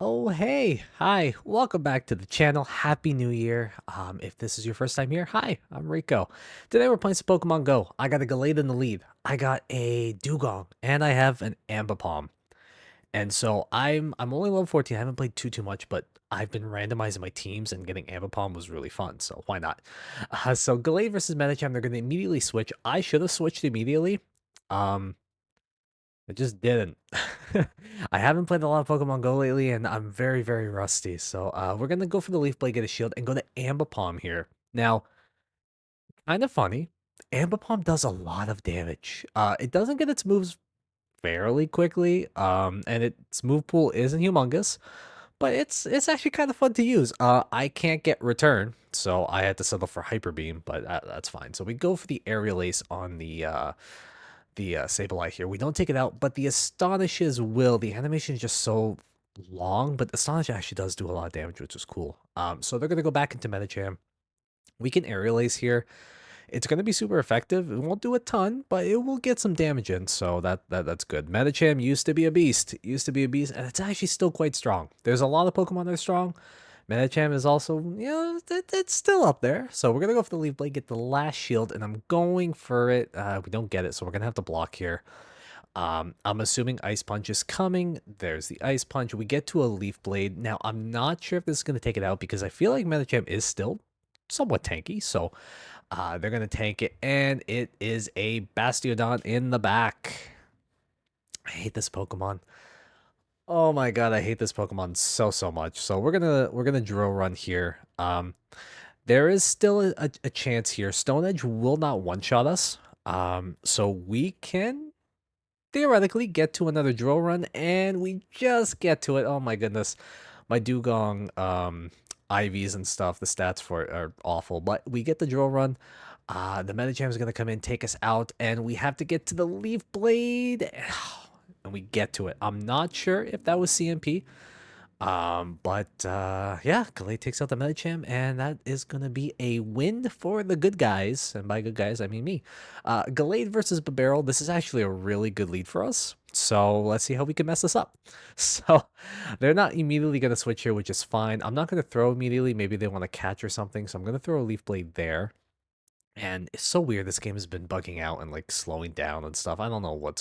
Oh, hey, hi, welcome back to the channel. Happy New Year. If this is your first time here, hi, I'm Rico. Today we're playing some Pokemon Go. I got a Gallade in the lead. I got a Dugong, and I have an Ambipom. And so I'm only level 14. I haven't played too much, but I've been randomizing my teams and getting Ambipom was really fun. So why not? So Gallade versus Medicham, they're going to immediately switch. I should have switched immediately. Um, I just didn't. I haven't played a lot of Pokemon Go lately, and I'm very rusty. So we're gonna go for the Leaf Blade, get a shield, and go to Ambipom here. Now, kind of funny, Ambipom does a lot of damage. It doesn't get its moves fairly quickly, and its move pool isn't humongous, but it's actually kind of fun to use. I can't get return, so I had to settle for Hyper Beam, but that's fine. So we go for the Aerial Ace on the Sableye here. We don't take it out, but the Astonishes will. The animation is just so long, but Astonish actually does do a lot of damage, which is cool. So they're going to go back into Medicham. We can Aerial Ace here. It's going to be super effective. It won't do a ton, but it will get some damage in, so that's good. Medicham used to be a beast. And it's actually still quite strong. There's a lot of Pokemon that are strong. Medicham is also, it's still up there. So we're going to go for the Leaf Blade, get the last shield, and I'm going for it. We don't get it, so we're going to have to block here. I'm assuming Ice Punch is coming. There's the Ice Punch. We get to a Leaf Blade. Now, I'm not sure if this is going to take it out because I feel like Medicham is still somewhat tanky, so they're going to tank it, and it is a Bastiodon in the back. I hate this Pokemon. Oh my god, I hate this Pokemon so much. So we're gonna drill run here. There is still a chance here. Stone Edge will not one-shot us. So we can theoretically get to another drill run, and we just get to it. Oh my goodness. My Dugong IVs and stuff, the stats for it are awful, but we get the drill run. The Medicham is gonna come in, take us out, and we have to get to the Leaf Blade. And we get to it. I'm not sure if that was CMP. But yeah, Gallade takes out the Medicham, and that is gonna be a win for the good guys. And by good guys, I mean me. Gallade versus Barrel. This is actually a really good lead for us. So let's see how we can mess this up. So they're not immediately gonna switch here, which is fine. I'm not gonna throw immediately. Maybe they want to catch or something. So I'm gonna throw a Leaf Blade there. And it's so weird. This game has been bugging out and like slowing down and stuff. I don't know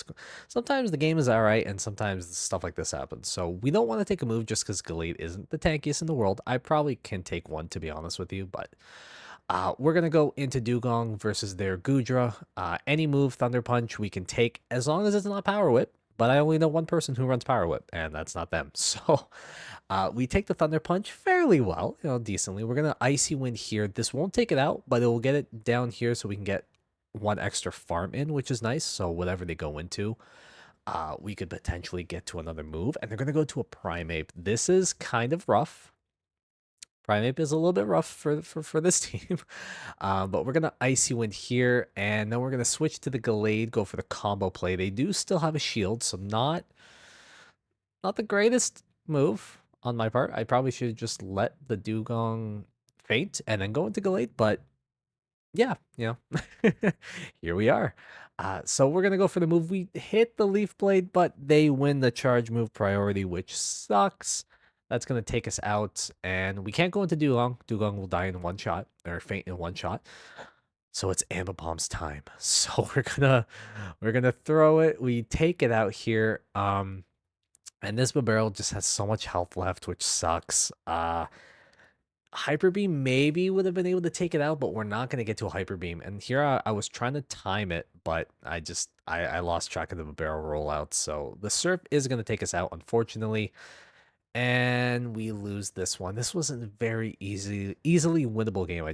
sometimes the game is all right, and sometimes stuff like this happens. So we don't want to take a move just because Gallade isn't the tankiest in the world. I probably can take one, to be honest with you, but we're gonna go into Dugong versus their Gudra. Any move, Thunder Punch, we can take as long as it's not Power Whip. But I only know one person who runs Power Whip, and that's not them. So we take the Thunder Punch fairly well, decently. We're gonna Icy Wind here. This won't take it out, but it will get it down here so we can get one extra farm in, which is nice. So whatever they go into, we could potentially get to another move. And they're gonna go to a Primeape. This is kind of rough. Primeape is a little bit rough for this team. But we're going to Icy Wind here, and then we're going to switch to the Gallade, go for the combo play. They do still have a shield, so not the greatest move on my part. I probably should just let the Dugong faint and then go into Gallade, but yeah, here we are. So we're going to go for the move. We hit the Leaf Blade, but they win the charge move priority, which sucks. That's going to take us out, and we can't go into Dugong. Dugong will die in one shot, or faint in one shot. So it's Ambipom's time. So we're gonna throw it. We take it out here. And this Barrel just has so much health left, which sucks. Hyper Beam maybe would have been able to take it out, but we're not gonna get to a Hyper Beam. And here I was trying to time it, but I lost track of the Barrel rollout. So the Surf is gonna take us out, unfortunately. And we lose this one. This wasn't a very easily winnable game.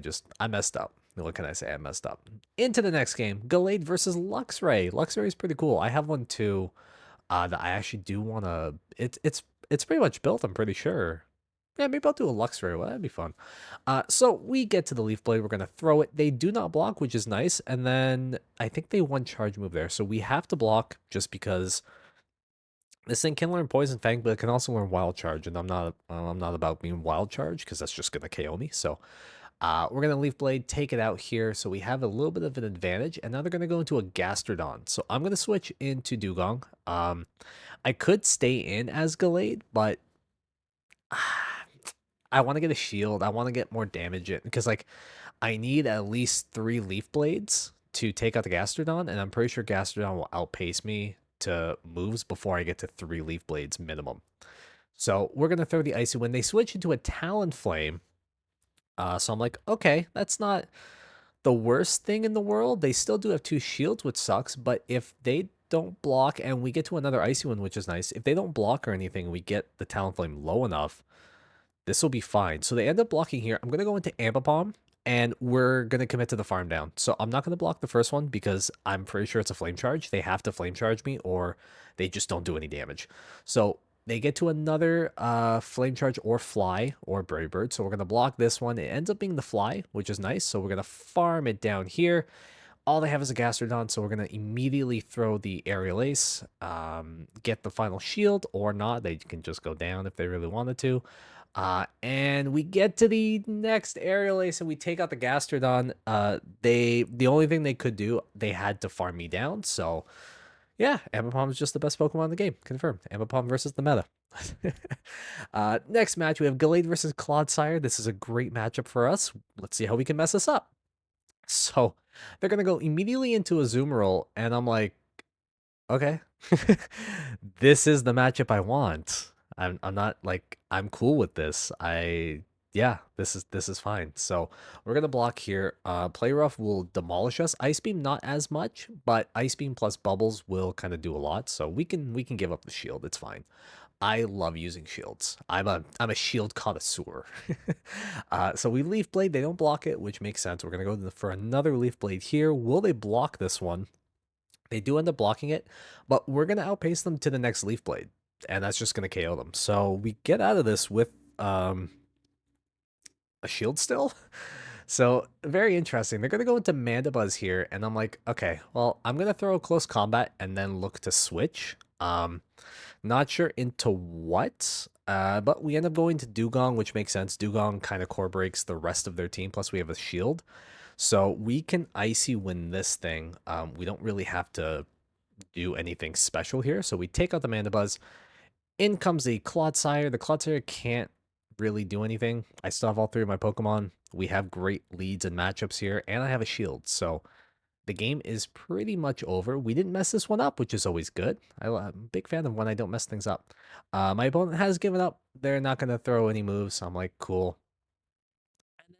I messed up. What can I say? I messed up. Into the next game, Gallade versus Luxray. Luxray is pretty cool. I have one too. That I actually do want to. It's pretty much built. I'm pretty sure. Yeah, maybe I'll do a Luxray. Well, that'd be fun. So we get to the Leaf Blade. We're gonna throw it. They do not block, which is nice. And then I think they one charge move there, so we have to block just because this thing can learn Poison Fang, but it can also learn Wild Charge, and I'm not about being Wild Charge because that's just gonna KO me. So we're gonna Leaf Blade, take it out here, so we have a little bit of an advantage. And now they're gonna go into a Gastrodon. So I'm gonna switch into Dugong. I could stay in as Gallade, but I want to get a shield. I want to get more damage in because like I need at least 3 leaf blades to take out the Gastrodon, and I'm pretty sure Gastrodon will outpace me to moves before I get to 3 leaf blades minimum. So we're gonna throw the Icy Wind. They switch into a Talonflame. So I'm like, okay, that's not the worst thing in the world. They still do have 2 shields, which sucks, but if they don't block and we get to another Icy Wind, which is nice, if they don't block or anything, we get the Talonflame low enough, this will be fine. So they end up blocking here. I'm going to go into Ambipom, and we're going to commit to the farm down. So I'm not going to block the first one because I'm pretty sure it's a flame charge. They have to flame charge me or they just don't do any damage. So they get to another flame charge or fly or Brave Bird. So we're going to block this one. It ends up being the fly, which is nice. So we're going to farm it down here. All they have is a Gastrodon, so we're going to immediately throw the Aerial Ace, get the final shield, or not. They can just go down if they really wanted to. And we get to the next Aerial Ace, and we take out the Gastrodon. The only thing they could do, they had to farm me down, so yeah, Ambipom is just the best Pokemon in the game. Confirmed. Ambipom versus the meta. Next match, we have Gallade versus Clodsire. This is a great matchup for us. Let's see how we can mess this up. So they're gonna go immediately into a Azumarill, and I'm like, okay, this is the matchup I want. I'm not like I'm cool with this. Yeah, this is fine. So we're gonna block here. Play Rough will demolish us. Ice Beam not as much, but Ice Beam plus Bubbles will kind of do a lot. So we can give up the shield. It's fine. I love using shields. I'm a shield connoisseur. So we Leaf Blade. They don't block it, which makes sense. We're gonna go for another Leaf Blade here. Will they block this one? They do end up blocking it, but we're gonna outpace them to the next Leaf Blade, and that's just gonna KO them. So we get out of this with a shield still. So very interesting. They're gonna go into Mandibuzz here, and I'm like, okay, well, I'm gonna throw a close combat and then look to switch. Not sure into what, but we end up going to Dugong, which makes sense. Dugong kind of core breaks the rest of their team, plus we have a shield. So we can Icy win this thing. We don't really have to do anything special here. So we take out the Mandibuzz. In comes the Clodsire. The Clodsire can't really do anything. I still have all 3 of my Pokemon. We have great leads and matchups here, and I have a shield. So the game is pretty much over. We didn't mess this one up, which is always good. I'm a big fan of when I don't mess things up. My opponent has given up. They're not going to throw any moves. So I'm like, cool.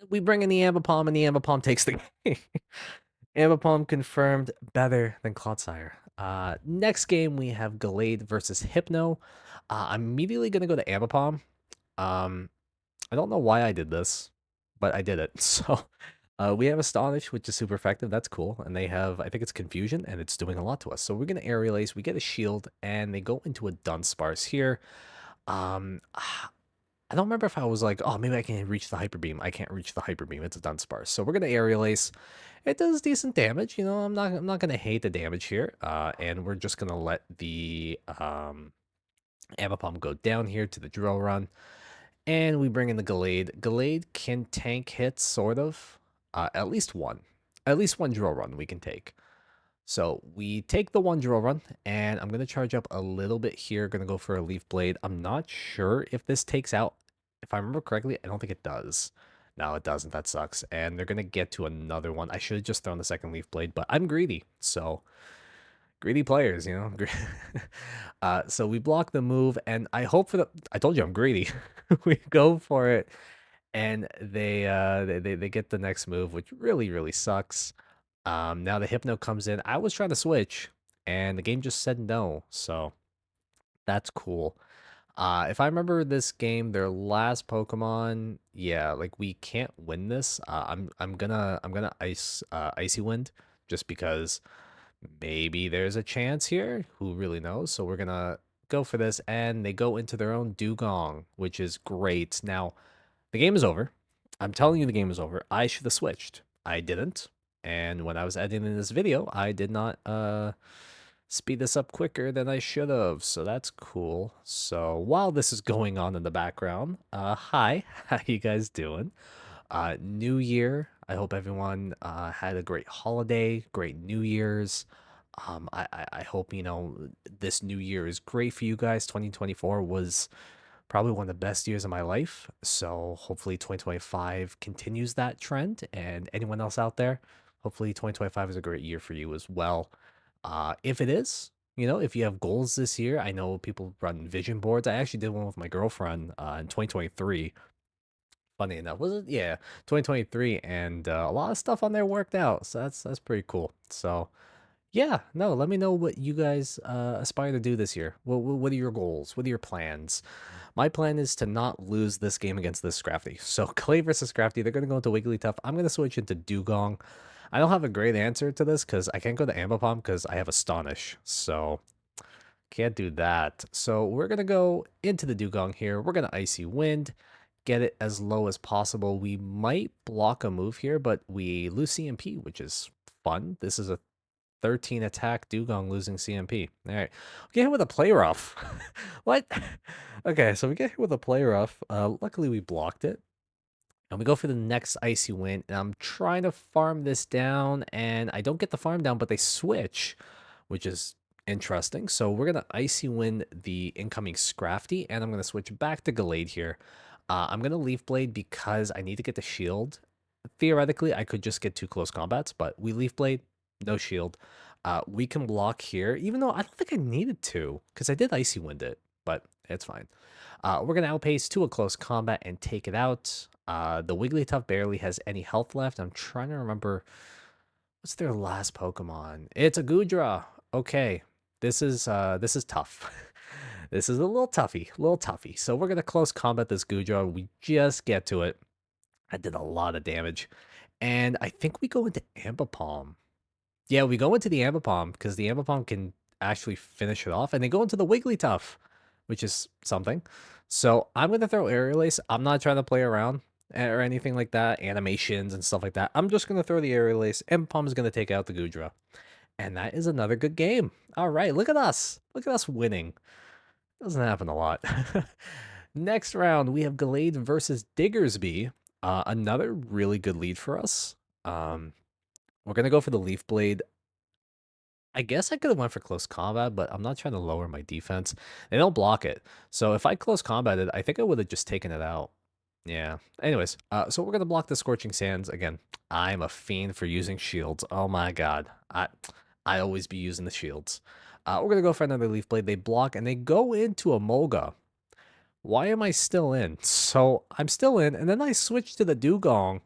We bring in the Ambipom, and the Ambipom takes the game. Ambipom confirmed better than Clodsire. Next game, we have Gallade versus Hypno. I'm immediately going to go to Ambipom. I don't know why I did this, but I did it. So we have Astonish, which is super effective. That's cool. And they have, I think it's Confusion, and it's doing a lot to us. So we're going to Aerial Ace. We get a shield, and they go into a Dunsparce here. I don't remember if I was like, oh, maybe I can reach the Hyper Beam. I can't reach the Hyper Beam. It's a Dunsparce. So we're going to Aerial Ace. It does decent damage. You know, I'm not going to hate the damage here. And we're just going to let the Ambipom go down here to the Drill Run. And we bring in the Gallade. Gallade can tank hits, sort of. At least one. At least one Drill Run we can take. So we take the one Drill Run, and I'm going to charge up a little bit here. Going to go for a Leaf Blade. I'm not sure if this takes out. If I remember correctly, I don't think it does. No, it doesn't. That sucks. And they're going to get to another one. I should have just thrown the second Leaf Blade, but I'm greedy. So greedy players, you know. So we block the move, and I hope for the. I told you I'm greedy. We go for it, and they get the next move, which really sucks. Now the Hypno comes in. I was trying to switch, and the game just said no. So that's cool. If I remember this game, their last Pokemon, yeah, like we can't win this. I'm gonna Icy Wind just because maybe there's a chance here. Who really knows? So we're gonna go for this, and they go into their own Dugong, which is great. Now the game is over. I'm telling you, the game is over. I should have switched. I didn't. And when I was editing this video, I did not speed this up quicker than I should have. So that's cool. So while this is going on in the background, hi, how you guys doing? New Year. I hope everyone had a great holiday, great New Year's. I hope, you know, this new year is great for you guys. 2024 was Probably one of the best years of my life. So hopefully 2025 continues that trend. And anyone else out there, hopefully 2025 is a great year for you as well. If it is, if you have goals this year, I know people run vision boards. I actually did one with my girlfriend in 2023. Funny enough, was it? Yeah, 2023, and a lot of stuff on there worked out. So that's pretty cool. So yeah, no, let me know what you guys aspire to do this year. What are your goals? What are your plans? My plan is to not lose this game against this Scrafty. So Clay versus Scrafty, they're gonna go into Wigglytuff. I'm gonna switch into Dugong. I don't have a great answer to this because I can't go to Ambipom because I have Astonish. So can't do that. So we're going to go into the Dugong here. We're going to Icy Wind, get it as low as possible. We might block a move here, but we lose CMP, which is fun. This is a 13 attack Dugong losing CMP. All right. Get hit with a Play Rough. What? Okay, so we get hit with a Play Rough. Luckily, we blocked it. And we go for the next Icy Wind. And I'm trying to farm this down, and I don't get the farm down, but they switch, which is interesting. So we're going to Icy Wind the incoming Scrafty, and I'm going to switch back to Gallade here. I'm going to Leaf Blade because I need to get the shield. Theoretically, I could just get 2 close combats, but we Leaf Blade, no shield. We can block here, even though I don't think I needed to, because I did Icy Wind it, but it's fine. We're going to outpace to a close combat and take it out. The Wigglytuff barely has any health left. I'm trying to remember, what's their last Pokemon? It's a Goodra. Okay, this is tough. This is a little toughy. So we're going to close combat this Goodra. We just get to it. I did a lot of damage. And I think we go into Ambipom. Yeah, we go into the Ambipom because the Ambipom can actually finish it off. And they go into the Wigglytuff, which is something. So I'm going to throw Aerial Ace. I'm not trying to play around or anything like that, animations and stuff like that. I'm just going to throw the Aerial Ace. Ambipom is going to take out the Goodra. And that is another good game. All right, look at us. Look at us winning. Doesn't happen a lot. Next round, we have Gallade versus Diggersby. Another really good lead for us. We're going to go for the Leaf Blade. I guess I could have went for close combat, but I'm not trying to lower my defense. They don't block it. So if I close combated, I think I would have just taken it out. Yeah. Anyways, so we're going to block the Scorching Sands. Again, I'm a fiend for using shields. Oh my god. I always be using the shields. We're going to go for another Leaf Blade. They block, and they go into a Molga. Why am I still in? So I'm still in, and then I switch to the Dugong,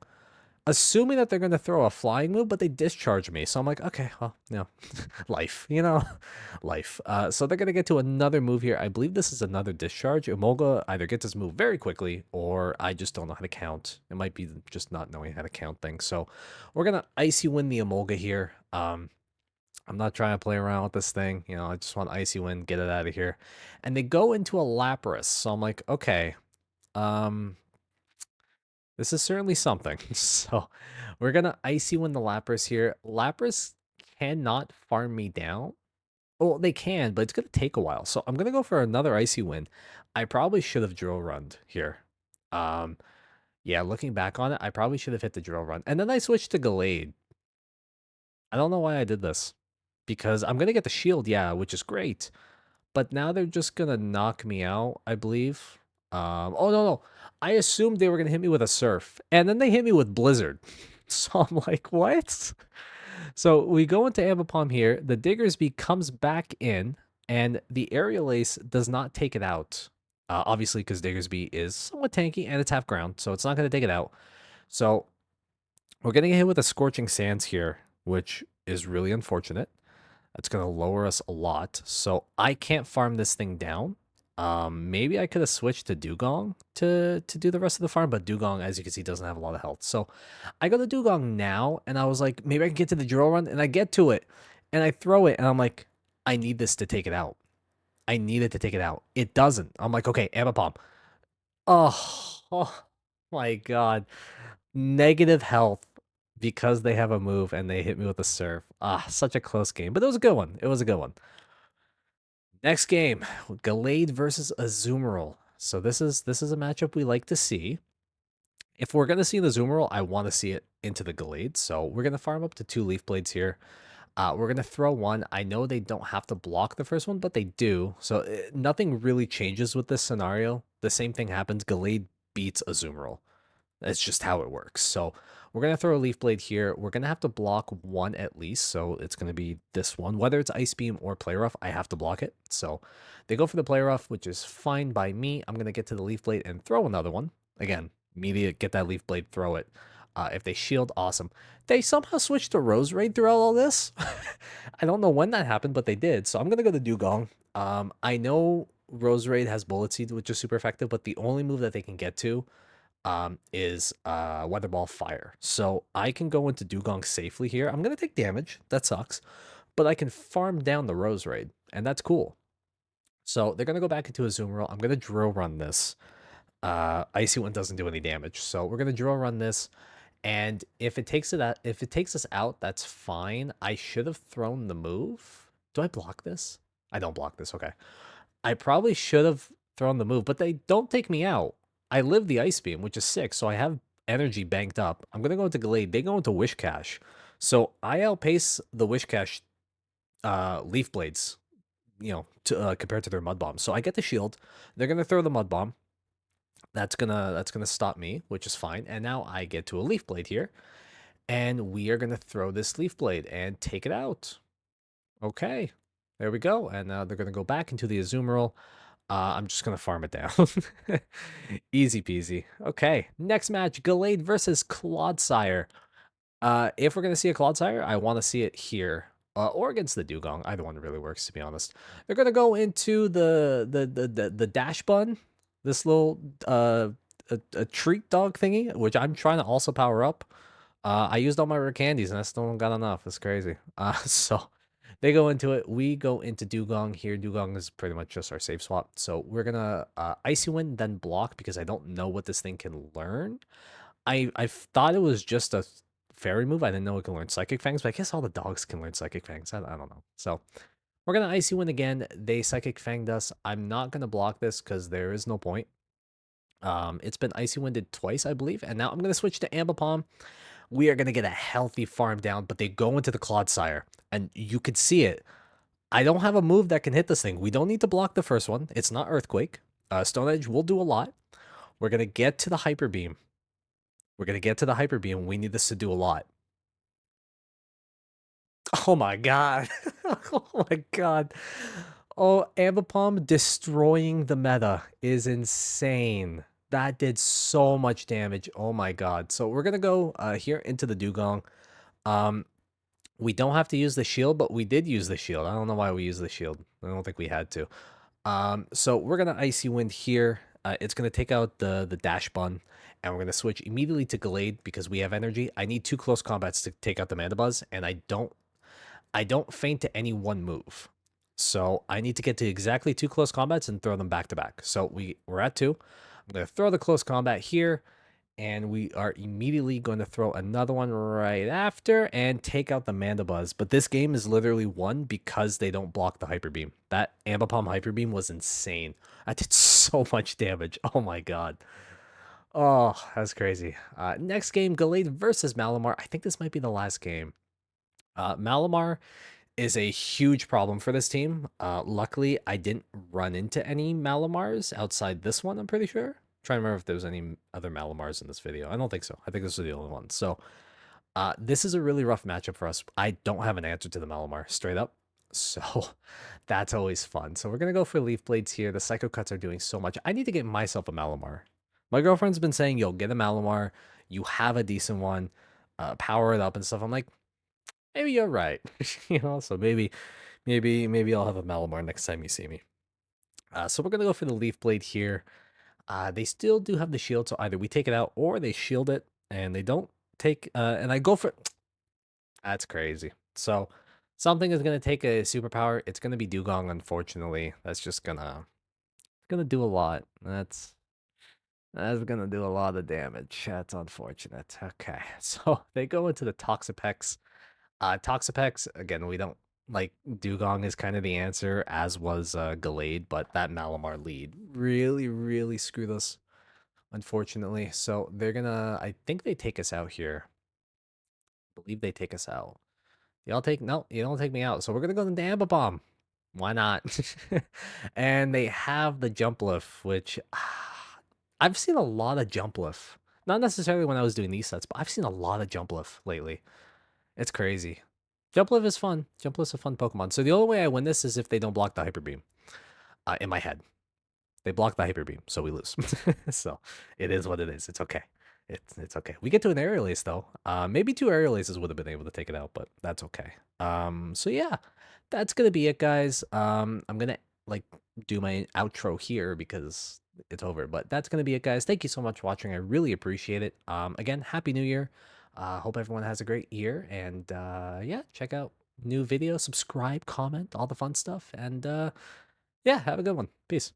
assuming that they're going to throw a flying move, but they discharge me. So I'm like, okay, well, life, life. So they're going to get to another move here. I believe this is another discharge. Emolga either gets his move very quickly, or I just don't know how to count. It might be just not knowing how to count things. So we're going to Icy Wind the Emolga here. I'm not trying to play around with this thing. I just want Icy Wind, get it out of here. And they go into a Lapras. So I'm like, okay, this is certainly something. So we're going to Icy Wind the Lapras here. Lapras cannot farm me down. Well, they can, but it's going to take a while. So I'm going to go for another Icy Wind. I probably should have Drill Runned here. Yeah, looking back on it, I probably should have hit the Drill Run. And then I switched to Gallade. I don't know why I did this. Because I'm going to get the shield, yeah, which is great. But now they're just going to knock me out, I believe. Oh, no. I assumed they were going to hit me with a Surf. And then they hit me with Blizzard. So I'm like, what? So we go into Ambipom here. The Diggersby comes back in. And the Aerial Ace does not take it out. Obviously, because Diggersby is somewhat tanky and it's half ground. So it's not going to take it out. So we're going to get hit with a Scorching Sands here, which is really unfortunate. That's going to lower us a lot. So I can't farm this thing down. Maybe I could have switched to Dugong to do the rest of the farm, but Dugong, as you can see, doesn't have a lot of health. So I go to Dugong now, and I was like, maybe I can get to the Drill Run, and I get to it, and I throw it, and I'm like, I need this to take it out. I need it to take it out. It doesn't. I'm like, okay, Ambipom. Oh my god. Negative health because they have a move and they hit me with a Surf. Such a close game, but it was a good one. It was a good one. Next game, Gallade versus Azumarill. So this is a matchup we like to see. If we're gonna see the Azumarill, I want to see it into the Gallade. So we're gonna farm up to 2 Leaf Blades here. We're gonna throw one. I know they don't have to block the first one, but they do. So nothing really changes with this scenario. the same thing happens. Gallade beats Azumarill. That's just how it works. So we're going to throw a Leaf Blade here. We're going to have to block one at least. So it's going to be this one. Whether it's Ice Beam or Play Rough, I have to block it. So they go for the Play Rough, which is fine by me. I'm going to get to the Leaf Blade and throw another one. Again, immediate get that Leaf Blade, throw it. If they shield, awesome. They somehow switched to Rose Raid throughout all this. I don't know when that happened, but they did. So I'm going to go to Dugong. I know Rose Raid has Bullet Seed, which is super effective, but the only move that they can get to is Weather Ball Fire. So I can go into Dugong safely here. I'm going to take damage. That sucks. But I can farm down the Rose Raid, and that's cool. So they're going to go back into Azumarill. I'm going to Drill Run this. Icy Wind doesn't do any damage. So we're going to Drill Run this. And if it takes us out, that's fine. I should have thrown the move. Do I block this? I don't block this. Okay. I probably should have thrown the move, but they don't take me out. I live the Ice Beam, which is 6, so I have energy banked up. I'm going to go into Gallade. They go into Wish Cache. So I outpace the Wish Cache Leaf Blades, compared to their Mud Bomb. So I get the shield. They're going to throw the Mud Bomb. That's gonna stop me, which is fine. And now I get to a Leaf Blade here. And we are going to throw this Leaf Blade and take it out. Okay. There we go. And now they're going to go back into the Azumarill. I'm just going to farm it down. Easy peasy. Okay, next match, Gallade versus Clodsire. If we're going to see a Clodsire, I want to see it here. Or against the Dugong. Either one really works, to be honest. They're going to go into the Dash Bun. This little a treat dog thingy, which I'm trying to also power up. I used all my rare candies, and I still don't got enough. It's crazy. So they go into it. We go into Dugong here. Dugong is pretty much just our safe swap. So we're going to Icy Wind, then block, because I don't know what this thing can learn. I thought it was just a fairy move. I didn't know it can learn Psychic Fangs, but I guess all the dogs can learn Psychic Fangs. I don't know. So we're going to Icy Wind again. They Psychic Fanged us. I'm not going to block this because there is no point. It's been Icy Winded twice, I believe. And now I'm going to switch to Ambipom. We are going to get a healthy farm down, but they go into the Clodsire, and you could see it. I don't have a move that can hit this thing. We don't need to block the first one. It's not Earthquake. Stone Edge will do a lot. We're going to get to the Hyper Beam. We need this to do a lot. Oh my god. Oh my god. Oh, Ambipom destroying the meta is insane. That did so much damage. Oh my god. So we're going to go here into the Dugong. We don't have to use the shield, but we did use the shield. I don't know why we used the shield. I don't think we had to. So we're going to Icy Wind here. It's going to take out the Dash Bun, and we're going to switch immediately to Gallade because we have energy. I need 2 close combats to take out the Mandibuzz, and I don't faint to any one move. So I need to get to exactly 2 close combats and throw them back to back. So we're at 2. I'm going to throw the close combat here, and we are immediately going to throw another one right after and take out the Mandibuzz. But this game is literally won because they don't block the Hyper Beam. That Ambipom Hyper Beam was insane. I did so much damage. Oh my god. Oh, that's crazy. Next game, Gallade versus Malamar. I think this might be the last game. Malamar is a huge problem for this team. Luckily, I didn't run into any Malamars outside this one, I'm pretty sure. Trying to remember if there was any other Malamars in this video. I don't think so. I think this was the only one. So this is a really rough matchup for us. I don't have an answer to the Malamar, straight up. So that's always fun. So we're going to go for Leaf Blades here. The Psycho Cuts are doing so much. I need to get myself a Malamar. My girlfriend's been saying, yo, get a Malamar. You have a decent one. Power it up and stuff. I'm like, maybe you're right. So maybe I'll have a Malamar next time you see me. So we're going to go for the Leaf Blade here. They still do have the shield, so either we take it out or they shield it, and they don't take, and I go for, that's crazy. So something is going to take a superpower. It's going to be Dugong, unfortunately. That's just gonna do a lot. That's going to do a lot of damage. That's unfortunate. Okay, so they go into the Toxapex. Toxapex, again, we don't, like, Dugong is kind of the answer, as was Gallade, but that Malamar lead really, really screwed us, unfortunately. So they're gonna, I think they take us out here. I believe they take us out. No, you don't take me out. So we're gonna go into Ambipom. Why not? And they have the jump lift, which I've seen a lot of jump lift. Not necessarily when I was doing these sets, but I've seen a lot of jump lift lately. It's crazy. Jump lift is fun. Jump lift's a fun Pokemon. So the only way I win this is if they don't block the Hyper Beam. In my head, they block the Hyper Beam, so we lose. So it is what it is. It's okay. It's okay. We get to an air release though. Maybe two air releases would have been able to take it out, but that's okay. So yeah, that's gonna be it, guys. I'm gonna like do my outro here because it's over. But that's gonna be it, guys. Thank you so much for watching. I really appreciate it. Again, Happy New Year. Hope everyone has a great year. And yeah, check out new videos, subscribe, comment, all the fun stuff. And yeah, have a good one. Peace.